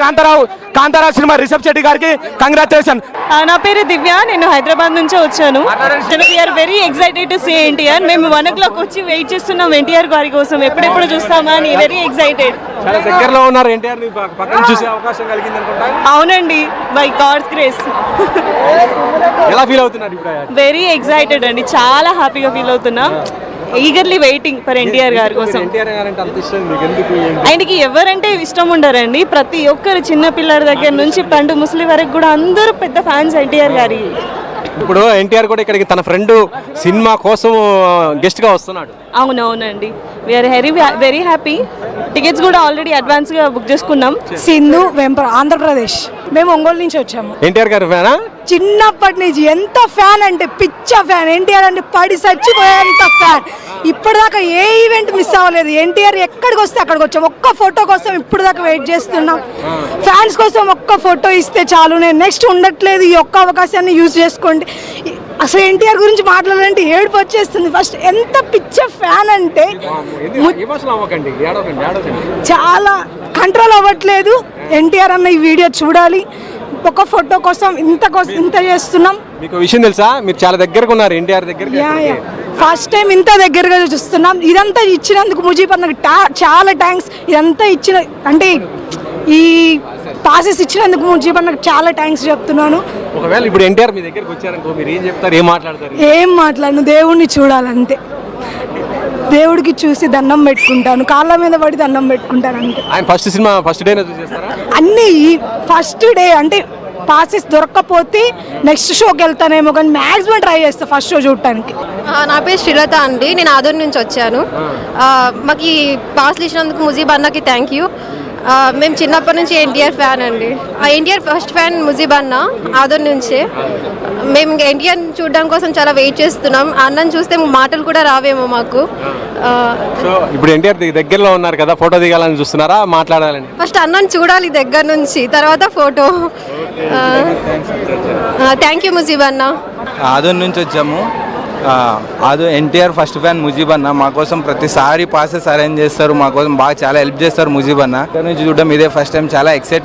Kantharao cinema Rishabh Shetty గారికి congratulation. నా పేరు దివ్య, నేను హైదరాబాద్ నుంచి వచ్చాను. We are very excited to see NTR. మేము 1 o'clock వచ్చి వెయిట్ చేస్తున్నాం ఎన్టీఆర్ గారి కోసం, ఎప్పుడెప్పుడు చూస్తామా అని. Very excited. చాలా దగ్గరలో ఉన్నారు ఎన్టీఆర్ ని పక్కన చూసే అవకాశం కలిగింది అనుకుంటా. అవునండి, బై గాడ్స్ గ్రేస్. ఎలా ఫీల్ అవుతున్నారు ఇప్పుడు? వెరీ ఎక్సైటెడ్ అండి, చాలా హ్యాపీగా ఫీల్ అవుతున్నా. ఈగర్లీ వెయిటింగ్ ఫర్ ఎన్టీఆర్ గారి కోసం. ఆయనకి ఎవరంటే ఇష్టం ఉండరండి, ప్రతి ఒక్కరు చిన్న పిల్లల దగ్గర నుంచి పండు ముసలి వరకు కూడా అందరూ పెద్ద ఫ్యాన్స్ ఎన్టీఆర్ గారి. ఇప్పుడు ఎన్టీఆర్ కూడా ఇక్కడికి తన ఫ్రెండ్ సినిమా కోసం గెస్ట్ గా వస్తున్నాడు. అవునవునండి, వీఆర్ వెరీ హ్యాపీ. టికెట్స్ కూడా ఆల్రెడీ అడ్వాన్స్ గా బుక్ చేసుకున్నాం. సింధు వెంపర్, ఆంధ్రప్రదేశ్. మేము ఒంగోలు నుంచి వచ్చాము. ఎన్టీఆర్ గారి ఫ్యానా? చిన్నప్పటి నుంచి ఎంత ఫ్యాన్ అంటే పిచ్చ ఫ్యాన్. ఎన్టీఆర్ అంటే పడి చచ్చిపోయేంత ఫ్యాన్. ఇప్పటిదాకా ఏ ఈవెంట్ మిస్ అవ్వలేదు. ఎన్టీఆర్ ఎక్కడికి వస్తే అక్కడికి వచ్చాం. ఒక్క ఫోటో కోసం ఇప్పుడు దాకా వెయిట్ చేస్తున్నాం. ఫ్యాన్స్ కోసం ఒక్క ఫోటో ఇస్తే చాలు. నేను నెక్స్ట్ ఉండట్లేదు, ఈ ఒక్క అవకాశాన్ని యూజ్ చేసుకోండి. అసలు ఎన్టీఆర్ గురించి మాట్లాడాలంటే ఏడుపు వచ్చేస్తుంది. ఫస్ట్ ఎంత పిచ్చ ఫ్యాన్ అంటే చాలా కంట్రోల్ అవ్వట్లేదు. ఎన్టీఆర్ అన్న ఈ వీడియో చూడాలి. ఒక ఫోటో కోసం ఇంత చేస్తున్నాం. మీకు విషయం తెలుసా, మీరు చాలా దగ్గరగా ఉన్నారు ఎన్టీఆర్ దగ్గర. ఫస్ట్ టైం ఇంత దగ్గరగా చూస్తున్నాం. ఇదంతా ఇచ్చినందుకు ముజీబ్ అన్నకు చాలా థ్యాంక్స్. ఇదంతా ఇచ్చిన అంటే ఈ పాసెస్ ఇచ్చినందుకు ముజీబ్ అన్నకు చాలా థ్యాంక్స్ చెప్తున్నాను. ఒకవేళ ఇప్పుడు ఎన్టీఆర్ మీ దగ్గరికి వచ్చారనుకో, మీరు ఏం చెప్తారు, ఏం మాట్లాడతారు? ఏం మాట్లాడను, దేవుడిని చూడాలంతే. దేవుడికి చూసి దండం పెట్టుకుంటాను, కాళ్ళ మీద పడి దండం పెట్టుకుంటాను అంతే. ఆయన ఫస్ట్ సినిమా ఫస్ట్ డేనే చూసేస్తారా? అన్నీ ఫస్ట్ డే అంటే పాసెస్ దొరక్కపోతే నెక్స్ట్ షోకి వెళ్తానేమో, కానీ మ్యాక్సిమం ట్రై చేస్తా ఫస్ట్ షో చూడటానికి. నా పేరు శ్రీలత అండి, నేను ఆదూరు నుంచి వచ్చాను. మాకు ఈ పాస్లు ఇచ్చినందుకు ముజీబ్ అన్నకి థ్యాంక్ యూ. మేము చిన్నప్పటి నుంచి ఎన్టీఆర్ ఫ్యాన్ అండి. ఎన్టీఆర్ ఫస్ట్ ఫ్యాన్ ముజీబ్ అన్న, ఆదూరు నుంచే. మేము ఇంకా ఎన్టీఆర్ చూడడం కోసం చాలా వెయిట్ చేస్తున్నాం. అన్నని చూస్తే మాటలు కూడా రావేమో మాకు. సో ఇప్పుడు ఎన్టీఆర్ దగ్గరలో ఉన్నారు కదా, ఫోటో దిగాలని చూస్తున్నారా, మాట్లాడాలని? ఫస్ట్ అన్నని చూడాలి దగ్గర నుంచి, తర్వాత ఫోటో. థ్యాంక్ యూ ముజీబ్ అన్న. ఆదూరు నుంచి వచ్చాము. ఎన్టీఆర్ ఫస్ట్ ఫ్యాన్ ముజీబ్ అన్న. మా కోసం ప్రతిసారి పాసెస్ అరేంజ్ చేస్తారు, మా కోసం బాగా చాలా హెల్ప్ చేస్తారు ముజీబ్ అన్న. ఇక్కడ నుంచి చూడడం ఇదే ఫస్ట్ టైం, చాలా ఎక్సైట్మెంట్.